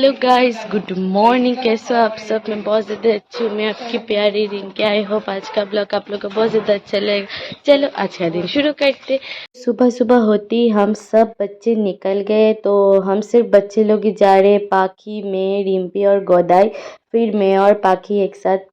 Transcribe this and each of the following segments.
Hello guys, good morning. कैसे हो आप सब? मैं बहुत ज़्यादा अच्छी हूँ। मैं आपकी प्यारी रिंकी। आई होप आज का ब्लॉग आप लोग को बहुत ज़्यादा अच्छा लगेगा। चलो आज का दिन शुरू करते। सुबह सुबह होती हम सब बच्चे निकल गए, तो हम सिर्फ बच्चे लोग ही जा रहे। पाखी, मैं, रिम्पी और गोदाई। फिर मैं और पाखी एक साथ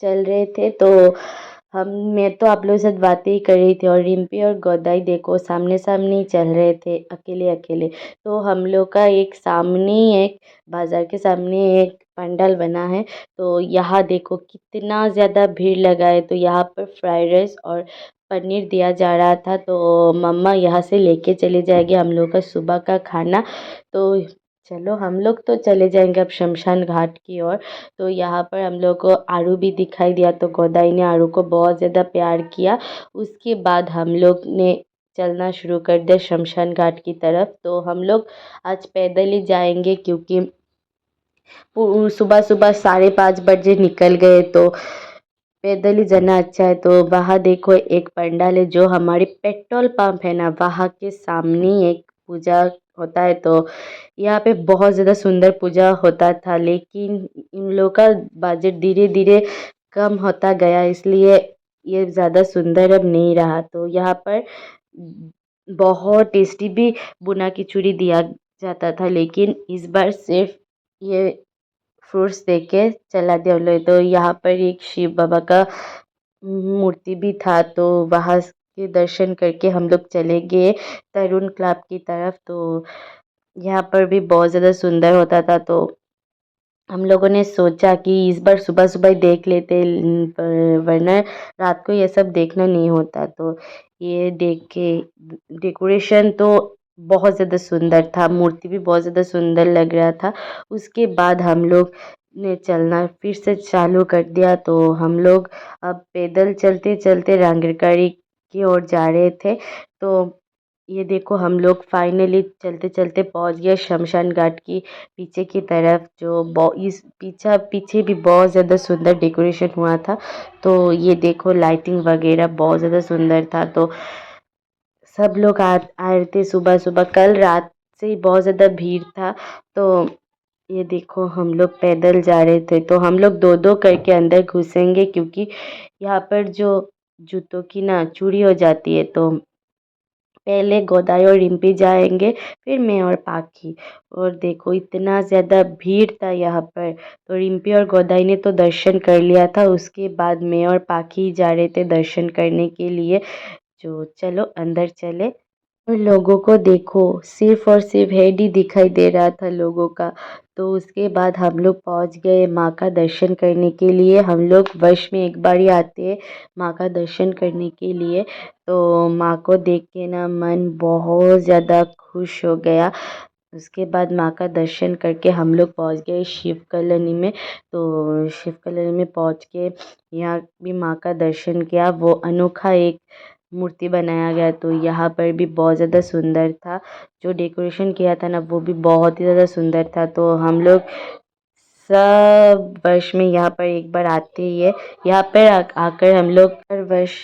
चल रहे थे। तो मैं तो आप लोगों के साथ बातें ही कर रही थी, और रिम्पी और गोदाई देखो सामने सामने ही चल रहे थे, अकेले अकेले। तो हम लोग का एक सामने ही एक बाजार के सामने एक पंडाल बना है। तो यहाँ देखो कितना ज़्यादा भीड़ लगा है। तो यहाँ पर फ्राइड राइस और पनीर दिया जा रहा था। तो मम्मा यहाँ से लेके चले जाएगी हम लोग का सुबह का खाना। तो चलो हम लोग तो चले जाएंगे अब शमशान घाट की ओर। तो यहाँ पर हम लोग को आरू भी दिखाई दिया, तो गोदाई ने आरू को बहुत ज़्यादा प्यार किया। उसके बाद हम लोग ने चलना शुरू कर दिया शमशान घाट की तरफ। तो हम लोग आज पैदल ही जाएंगे, क्योंकि सुबह सुबह 5:30 बजे निकल गए, तो पैदल ही जाना अच्छा है। तो वहाँ देखो एक पंडाल है, जो हमारी पेट्रोल पंप है ना, वहाँ के सामने ही एक पूजा होता है। तो यहाँ पे बहुत ज़्यादा सुंदर पूजा होता था, लेकिन इन लोग का बजट धीरे धीरे कम होता गया, इसलिए ये ज़्यादा सुंदर अब नहीं रहा। तो यहाँ पर बहुत टेस्टी भी बुना खिचड़ी दिया जाता था, लेकिन इस बार सिर्फ ये फ्रूट्स देके चला दिया उन लोग। तो यहाँ पर एक शिव बाबा का मूर्ति भी था, तो वहाँ के दर्शन करके हम लोग चले गए तरुण क्लब की तरफ। तो यहाँ पर भी बहुत ज़्यादा सुंदर होता था। तो हम लोगों ने सोचा कि इस बार सुबह सुबह ही देख लेते, वरना रात को ये सब देखना नहीं होता। तो ये देख के डेकोरेशन तो बहुत ज़्यादा सुंदर था, मूर्ति भी बहुत ज़्यादा सुंदर लग रहा था। उसके बाद हम लोग ने चलना फिर से चालू कर दिया। तो हम लोग अब पैदल चलते चलते रांगरकारी की ओर जा रहे थे। तो ये देखो हम लोग फाइनली चलते चलते पहुंच गए शमशान घाट की पीछे की तरफ, जो इस पीछे पीछे भी बहुत ज़्यादा सुंदर डेकोरेशन हुआ था। तो ये देखो लाइटिंग वगैरह बहुत ज़्यादा सुंदर था। तो सब लोग आ आए थे सुबह सुबह, कल रात से ही बहुत ज़्यादा भीड़ था। तो ये देखो हम लोग पैदल जा रहे थे। तो हम लोग दो दो करके अंदर घुसेंगे, क्योंकि यहाँ पर जो जूतों की ना चोरी हो जाती है। तो पहले गोदाई और रिम्पी जाएंगे, फिर मैं और पाखी। और देखो इतना ज़्यादा भीड़ था यहाँ पर। तो रिम्पी और गोदाई ने तो दर्शन कर लिया था, उसके बाद मैं और पाखी जा रहे थे दर्शन करने के लिए। जो चलो अंदर चले। और लोगों को देखो सिर्फ और सिर्फ हेड ही दिखाई दे रहा था लोगों का। तो उसके बाद हम लोग पहुंच गए माँ का दर्शन करने के लिए। हम लोग वर्ष में एक बार ही आते हैं माँ का दर्शन करने के लिए। तो माँ को देख के ना मन बहुत ज़्यादा खुश हो गया। उसके बाद माँ का दर्शन करके हम लोग पहुँच गए शिव कॉलोनी में। तो शिव कॉलोनी में पहुँच के यहाँ भी माँ का दर्शन किया। वो अनोखा एक मूर्ति बनाया गया, तो यहाँ पर भी बहुत ज़्यादा सुंदर था। जो डेकोरेशन किया था ना, वो भी बहुत ही ज़्यादा सुंदर था। तो हम लोग सब वर्ष में यहाँ पर एक बार आते ही है। यहाँ पर आकर हम लोग हर वर्ष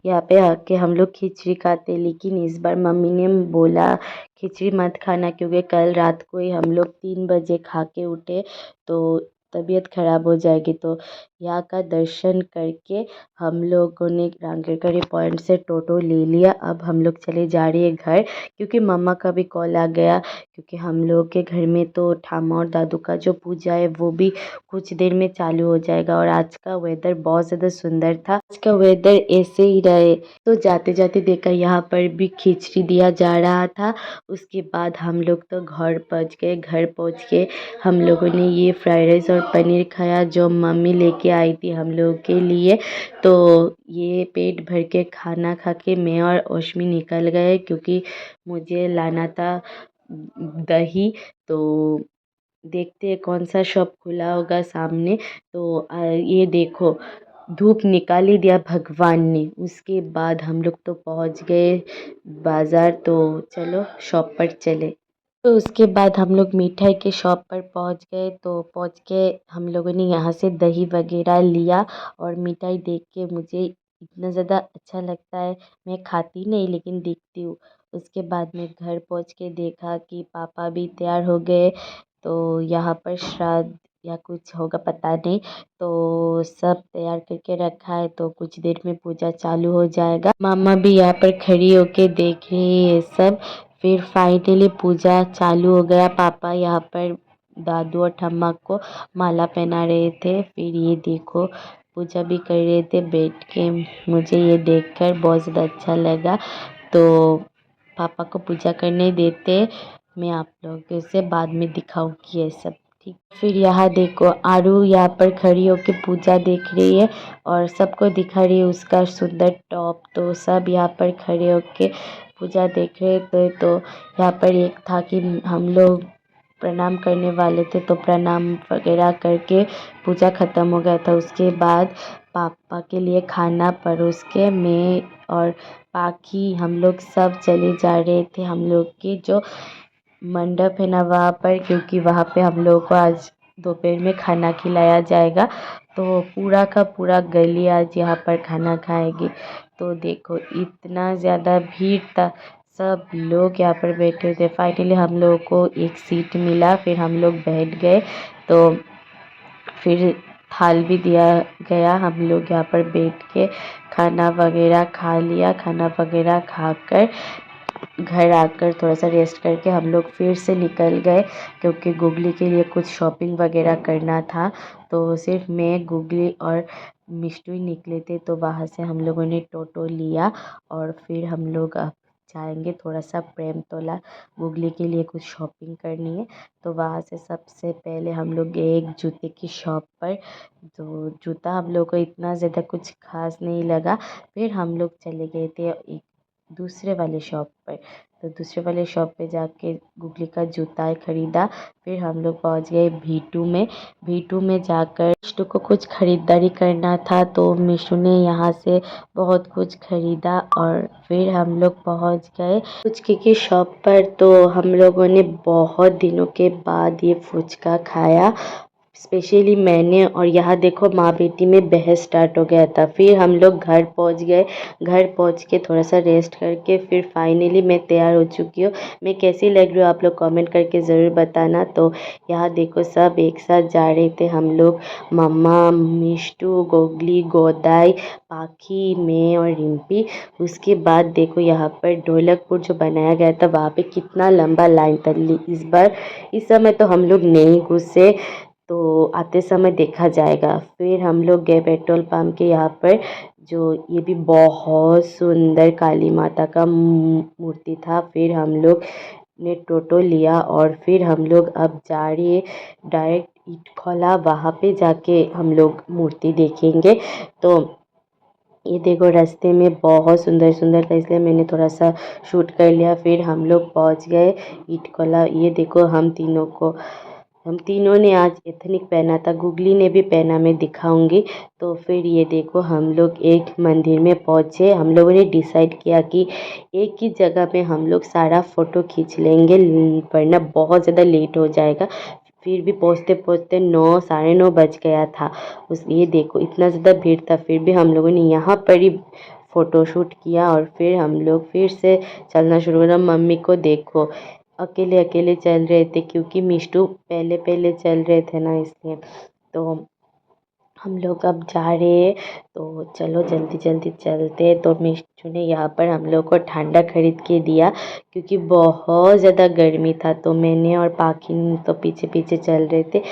यहाँ पे आके हम लोग खिचड़ी खाते, लेकिन इस बार मम्मी ने बोला खिचड़ी मत खाना, क्योंकि कल रात को ही हम लोग 3 बजे खा के उठे, तो तबीयत ख़राब हो जाएगी। तो यहाँ का दर्शन करके हम लोगों ने रांगेरकरी पॉइंट से टोटो ले लिया। अब हम लोग चले जा रहे हैं घर, क्योंकि मम्मा का भी कॉल आ गया। क्योंकि हम लोग के घर में तो ठामा और दादू का जो पूजा है वो भी कुछ देर में चालू हो जाएगा। और आज का वेदर बहुत ज़्यादा सुंदर था। आज का वेदर ऐसे ही रहे। तो जाते जाते देखा यहाँ पर भी खिचड़ी दिया जा रहा था। उसके बाद हम लोग तो घर पहुँच गए। घर पहुँच के हम लोगों ने ये फ्राइड राइस और पनीर खाया, जो मम्मी लेके आई थी हम लोगों के लिए। तो ये पेट भर के खाना खा के मैं और ओशमी निकल गए, क्योंकि मुझे लाना था दही। तो देखते हैं कौन सा शॉप खुला होगा सामने। तो ये देखो धूप निकाल ही दिया भगवान ने। उसके बाद हम लोग तो पहुंच गए बाज़ार। तो चलो शॉप पर चले। तो उसके बाद हम लोग मिठाई के शॉप पर पहुंच गए। तो पहुंच के हम लोगों ने यहाँ से दही वगैरह लिया, और मिठाई देख के मुझे इतना ज़्यादा अच्छा लगता है। मैं खाती नहीं लेकिन देखती हूँ। उसके बाद में घर पहुँच के देखा कि पापा भी तैयार हो गए। तो यहाँ पर श्राद्ध या कुछ होगा पता नहीं। तो सब तैयार करके रखा है तो कुछ देर में पूजा चालू हो जाएगा। मामा भी यहाँ पर खड़ी होके देख रही है ये सब। फिर फाइनली पूजा चालू हो गया। पापा यहाँ पर दादू और ठम्मा को माला पहना रहे थे। फिर ये देखो पूजा भी कर रहे थे बैठ के। मुझे ये देखकर बहुत ज़्यादा अच्छा लगा। तो पापा को पूजा करने देते। मैं आप लोगों से बाद में दिखाऊंगी ये सब। ठीक, फिर यहाँ देखो आरू यहाँ पर खड़ी होकर पूजा देख रही है और सबको दिखा रही है उसका सुंदर टॉप। तो सब यहाँ पर खड़े होके पूजा देख रहे थे। तो यहाँ पर एक था कि हम लोग प्रणाम करने वाले थे तो प्रणाम वगैरह करके पूजा ख़त्म हो गया था। उसके बाद पापा के लिए खाना परोस के मैं और बाकी हम लोग सब चले जा रहे थे हम लोग के जो मंडप है ना वहाँ पर, क्योंकि वहाँ पे हम लोग को आज दोपहर में खाना खिलाया जाएगा। तो पूरा का पूरा गली आज यहाँ पर खाना खाएगी। तो देखो इतना ज़्यादा भीड़ था, सब लोग यहाँ पर बैठे थे। फाइनली हम लोगों को एक सीट मिला, फिर हम लोग बैठ गए। तो फिर थाल भी दिया गया। हम लोग यहाँ पर बैठ के खाना वगैरह खा लिया। खाना वगैरह खाकर घर आकर थोड़ा सा रेस्ट करके हम लोग फिर से निकल गए, क्योंकि गुगली के लिए कुछ शॉपिंग वगैरह करना था। तो सिर्फ मैं, गुगली और मिष्टू ही निकले थे। तो वहाँ से हम लोगों ने टोटो लिया और फिर हम लोग अब जाएंगे थोड़ा सा प्रेमतोला। गुगली के लिए कुछ शॉपिंग करनी है। तो वहाँ से सबसे पहले हम लोग गए एक जूते की शॉप पर। तो जूता हम लोग को इतना ज़्यादा कुछ खास नहीं लगा। फिर हम लोग चले गए थे एक दूसरे वाले शॉप पर। तो दूसरे वाले शॉप पे जाके गुगली का जूता ख़रीदा। फिर हम लोग पहुंच गए V2 में। V2 में जाकर मिष्टू को कुछ ख़रीदारी करना था तो मिष्टू ने यहाँ से बहुत कुछ ख़रीदा और फिर हम लोग पहुंच गए फुचके की शॉप पर। तो हम लोगों ने बहुत दिनों के बाद ये फुचका खाया, स्पेशली मैंने। और यहाँ देखो माँ बेटी में बहस स्टार्ट हो गया था। फिर हम लोग घर पहुँच गए। घर पहुँच के थोड़ा सा रेस्ट करके फिर फाइनली मैं तैयार हो चुकी हूँ। मैं कैसी लग रही हूँ आप लोग कमेंट करके ज़रूर बताना। तो यहाँ देखो सब एक साथ जा रहे थे हम लोग, मम्मा, मिष्टू, गोगली, गोदाई, पाखी, मैं और रिम्पी। उसके बाद देखो यहाँ पर ढोलकपुर जो बनाया गया था वहाँ पे कितना लंबा लाइन था। इस समय तो हम लोग नहीं घुसे, तो आते समय देखा जाएगा। फिर हम लोग गए पेट्रोल पंप के यहाँ पर, जो ये भी बहुत सुंदर काली माता का मूर्ति था। फिर हम लोग ने टोटो लिया और फिर हम लोग अब जा रहे डायरेक्ट इटखोला। वहाँ पे जाके हम लोग मूर्ति देखेंगे। तो ये देखो रास्ते में बहुत सुंदर सुंदर था, इसलिए मैंने थोड़ा सा शूट कर लिया। फिर हम लोग पहुँच गए इटखोला। ये देखो हम तीनों ने आज एथनिक पहना था, गुगली ने भी पहना, मैं दिखाऊंगी। तो फिर ये देखो हम लोग एक मंदिर में पहुँचे। हम लोगों ने डिसाइड किया कि एक ही जगह पे हम लोग सारा फ़ोटो खींच लेंगे, वरना बहुत ज़्यादा लेट हो जाएगा। फिर भी पहुँचते पहुँचते 9, साढ़े 9 बज गया था। ये देखो इतना ज़्यादा भीड़ था, फिर भी हम लोगों ने यहाँ पर ही फ़ोटोशूट किया और फिर हम लोग फिर से चलना शुरू करा। मम्मी को देखो अकेले अकेले चल रहे थे, क्योंकि मिष्टू पहले पहले चल रहे थे ना, इसलिए। तो हम लोग अब जा रहे हैं, तो चलो जल्दी जल्दी चलते। तो मिष्टू ने यहाँ पर हम लोग को ठंडा खरीद के दिया, क्योंकि बहुत ज़्यादा गर्मी था। तो मैंने और पाखिन तो पीछे पीछे चल रहे थे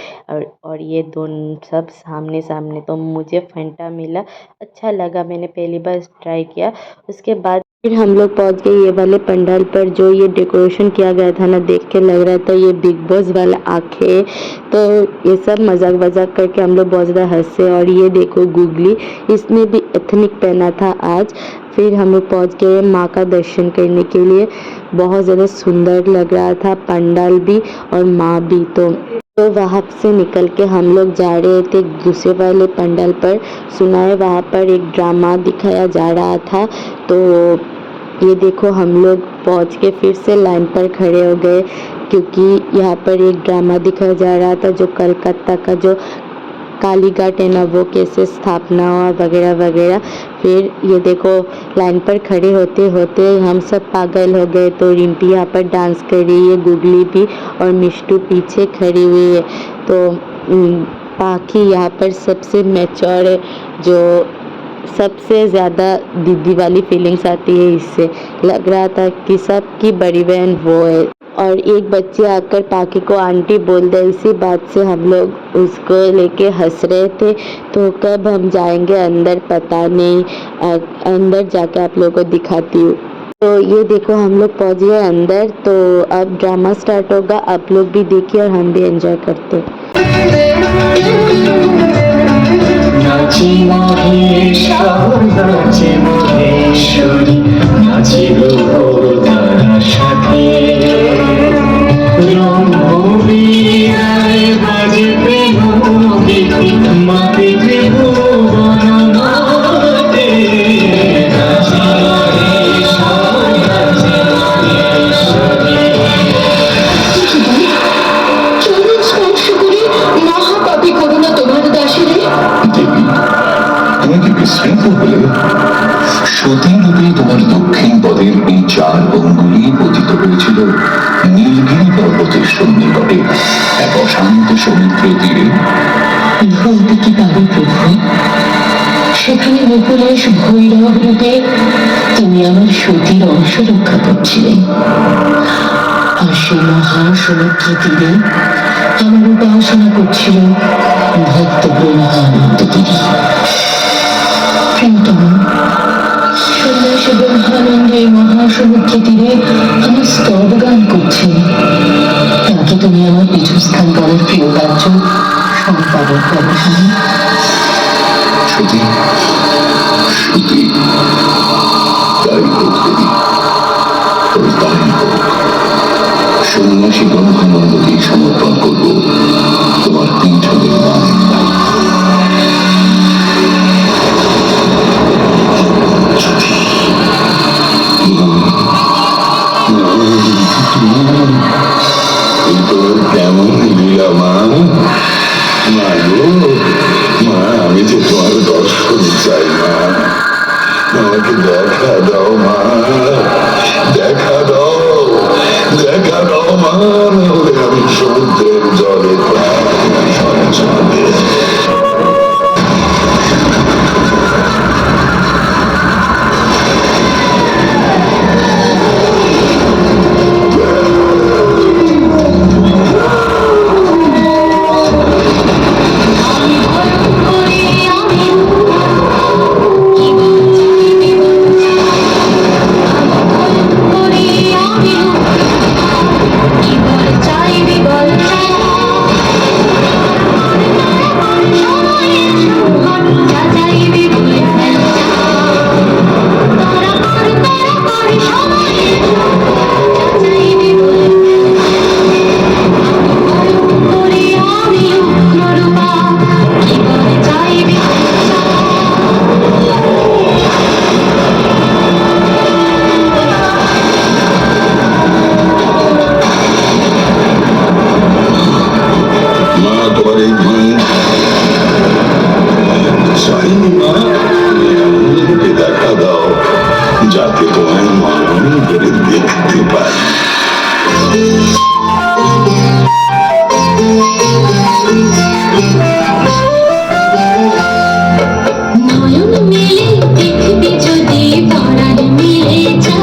और ये दोनों सब सामने सामने। तो मुझे फंटा मिला, अच्छा लगा, मैंने पहली बार ट्राई किया। उसके बाद फिर हम लोग पहुंच गए ये वाले पंडाल पर। जो ये डेकोरेशन किया गया था ना, देख के लग रहा था ये बिग बॉस वाला आंखें। तो ये सब मजाक वजाक करके हम लोग बहुत ज़्यादा हंसे। और ये देखो गुगली, इसने भी एथनिक पहना था आज। फिर हम लोग पहुँच गए माँ का दर्शन करने के लिए। बहुत ज़्यादा सुंदर लग रहा था पंडाल भी और माँ भी। तो वहाँ से निकल के हम लोग जा रहे थे दूसरे वाले पंडाल पर। सुना है वहाँ पर एक ड्रामा दिखाया जा रहा था। तो ये देखो हम लोग पहुँच के फिर से लाइन पर खड़े हो गए, क्योंकि यहाँ पर एक ड्रामा दिखाया जा रहा था, जो कलकत्ता का जो कालीघाट है ना वो कैसे स्थापना हुआ वगैरह वगैरह। फिर ये देखो लाइन पर खड़े होते होते हम सब पागल हो गए। तो रिम्पी यहाँ पर डांस कर रही है, गुगली भी, और मिष्टू पीछे खड़ी हुई है। तो पाखी यहाँ पर सबसे मैच्योर है, जो सबसे ज़्यादा दीदी वाली फीलिंग्स आती है इससे। लग रहा था कि सबकी बड़ी बहन वो है। और एक बच्चे आकर पाखी को आंटी बोल दे, इसी बात से हम लोग उसको लेके हंस रहे थे। तो कब हम जाएंगे अंदर पता नहीं, अंदर जाके आप लोगों को दिखाती हूँ। तो ये देखो हम लोग पहुँच गए अंदर। तो अब ड्रामा स्टार्ट होगा, आप लोग भी देखिए और हम भी एंजॉय करते हैं। नाची महेश्वर नाचे महेश्वरी नाची तारा साथे बाजते माते সতীর রূপে তোমার দক্ষিণ পদের এই 4 অঙ্গুলি পতিত হয়েছিল নীলগিরি পর্বতের সন্নিকটে এক অশান্ত সমুদ্রের তীরে। বলতে কি পারি প্রভু, সেখানে মুকুলেশ ভৈরব রূপে তুমি আমার সতীর অংশ রক্ষা করছিলে। আর সেই মহাসমুদ্র তীরে আমার উপাসনা করছিল ভক্ত ব্রহ্মানন্দ গিরি। সন্ন্যাসী ব্রহ্মানন্দ এই মহাসমুদ্র তীরে আমার স্তব গান করছে। তাকে তুমি আমার পীঠস্থান করার প্রিয় কার্য সম্পাদন করো। সত্যি সত্যি তাই হোক দেবী, তাই হোক। সন্ন্যাসী ব্রহ্মানন্দকে সমর্পণ করবো তোমার পীঠ নির্মাণের দায়িত্ব। কেমন লীলা মা, মা গো মা, আমি যে তোমার দর্শন চাই মা, আমাকে দেখা দাও মা, দেখা দাও, দেখা দাও মা, নাহলে আমি সমুদ্রের জলে সঞ্চাবে। যাতে তোমায় মরণ করে দেখতে পাই। নয়ন মেলে দেখবি যদি পরাণ মিলে যা,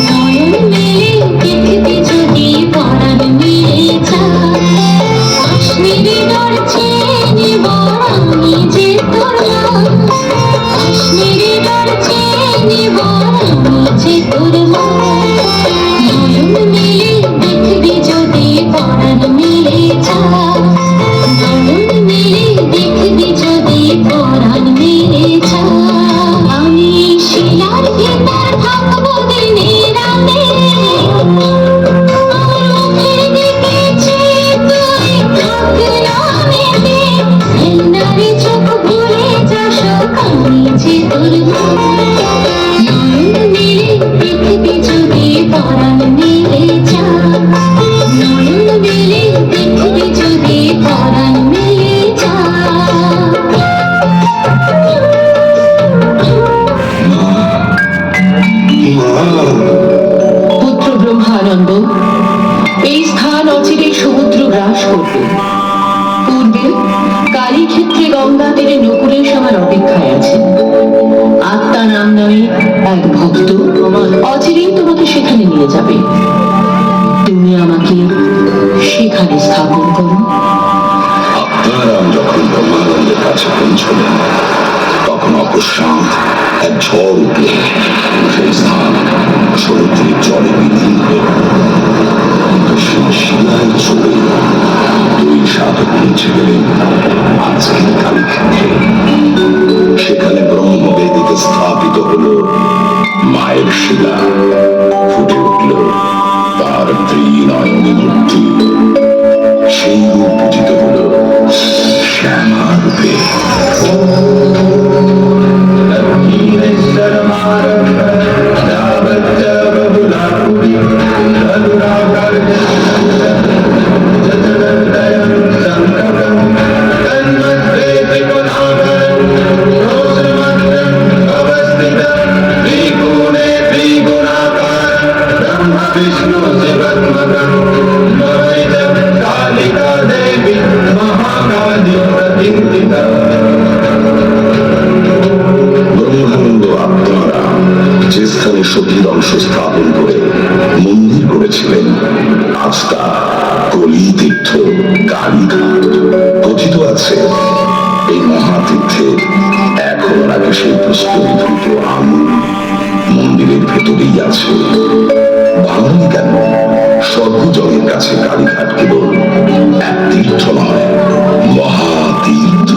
নয়ন মেলে দেখবি যদি পরাণ মিলে যা, কাশ্মীরি ডরছে নিব আমি যে তোর মা, কাশ্মীরি ডরছে নিব আমি যে তোর মা। নয়ন মেলে পূর্বে কালীক্ষেত্রে গঙ্গা তীরে নকুলেশ আমার অপেক্ষায় আছেন। আত্মা নাম নয় এক ভক্ত অচিরেই তোমাকে সেখানে নিয়ে যাবে। তুমি আমাকে সেখানে স্থাপন করো। আত্মারাম যখন ব্রহ্মানন্দের কাছে পৌঁছলেন তখন অকস্মাৎ এক ঝড় উঠল। সেই স্থান সমুদ্রের জলে বিলীন হয়ে গেল। সেই শিলায় চলে দুই সাধক পৌঁছে গেলেন আজকের কালীক্ষেত্রে। সেখানে ব্রহ্মবেদিতে স্থাপিত হল মায়ের শিলা। ফুটে উঠল তার ত্রিনয়নী মূর্তি। সেই রূপ পূজিত হল শ্যামা রূপে। ব্রহ্মানন্দ আত্মারাম যে স্থানে সতীর অংশ স্থাপন করে মন্দির করেছিলেন আজ তা কলিতীর্থ কালীঘাট। কথিত আছে এই মহাতীর্থে এখন নাকি সেই প্রস্তরীভূত আঙুল মন্দিরের ভেতরেই আছে। বাঙালি কেন, সর্বজনের কাছে কালীঘাট কেবল এক তীর্থ নয়, মহাতীর্থ।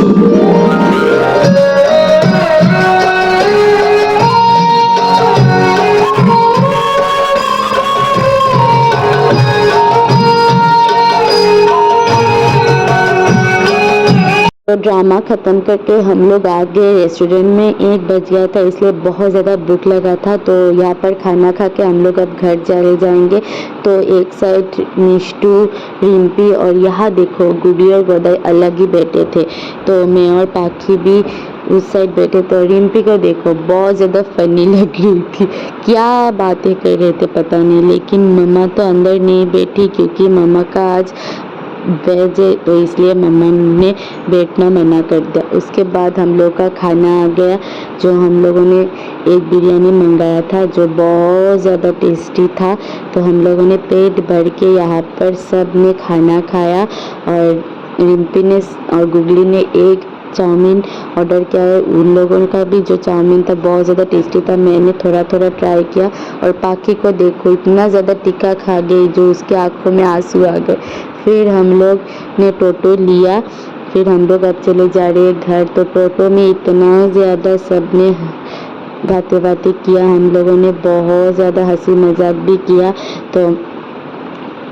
तो ड्रामा ख़त्म करके हम लोग आ गए रेस्टोरेंट में। 1 बज गया था इसलिए बहुत ज़्यादा भूख लगा था। तो यहाँ पर खाना खा के हम लोग अब घर चले जाएंगे। तो एक साइड निष्ठू, रिम्पी और यहाँ देखो गुडी और गोदाई अलग ही बैठे थे। तो मैं और पाखी भी उस साइड बैठे। तो रिम्पी को देखो बहुत ज़्यादा फनी लग रही थी, क्या बातें कर रहे थे पता नहीं। लेकिन मम्मा तो अंदर नहीं बैठी क्योंकि मम्मा का आज वेज है तो इसलिए मम्मा ने बैठना मना कर दिया। उसके बाद हम लोग का खाना आ गया, जो हम लोगों ने एक बिरयानी मंगाया था जो बहुत ज़्यादा टेस्टी था। तो हम लोगों ने पेट भर के यहाँ पर सब ने खाना खाया और रिम्पी ने और गुगली ने एक चाउमीन ऑर्डर किया है। उन लोगों का भी जो चाउमीन था बहुत ज़्यादा टेस्टी था। मैंने थोड़ा थोड़ा ट्राई किया और पाखी को देखो इतना ज़्यादा टिक्का खा गई जो उसके आँखों में आंसू आ गए। फिर हम लोग ने टोटो लिया, फिर हम लोग अब चले जा रहे हैं घर। तो टोटो में इतना ज़्यादा सब ने बातें किया, हम लोगों ने बहुत ज़्यादा हंसी मजाक भी किया। तो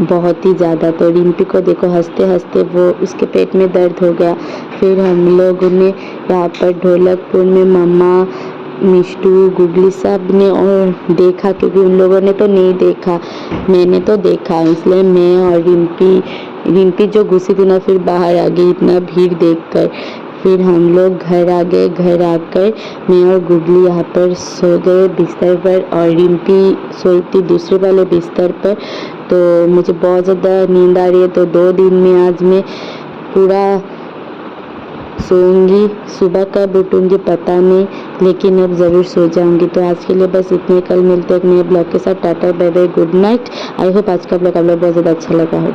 बहुत ही ज़्यादा। तो रिम्पी को देखो हंसते हंसते वो उसके पेट में दर्द हो गया। फिर हम लोगों ने यहाँ पर ढोलकपुर में मम्मा, मिष्टू, गुगली सब ने और देखा क्योंकि उन लोगों ने तो नहीं देखा, मैंने तो देखा। इसलिए मैं और रिम्पी जो घुसी थी ना फिर बाहर आ गई इतना भीड़ देखकर। फिर हम लोग घर आ गए। घर आकर मैं और गुगली यहाँ पर सो गए बिस्तर पर और रिम्पी सोई थी दूसरे वाले बिस्तर पर। तो मुझे बहुत ज़्यादा नींद आ रही है। तो 2 दिन में आज मैं पूरा सोऊंगी, सुबह कब उठूंगी पता नहीं, लेकिन अब ज़रूर सो जाऊंगी। तो आज के लिए बस इतने, कल मिलते हैं एक नए ब्लॉग के साथ। Tata bye bye, good night. I hope आज का ब्लॉग आप लोग बहुत ज़्यादा अच्छा लगा हो।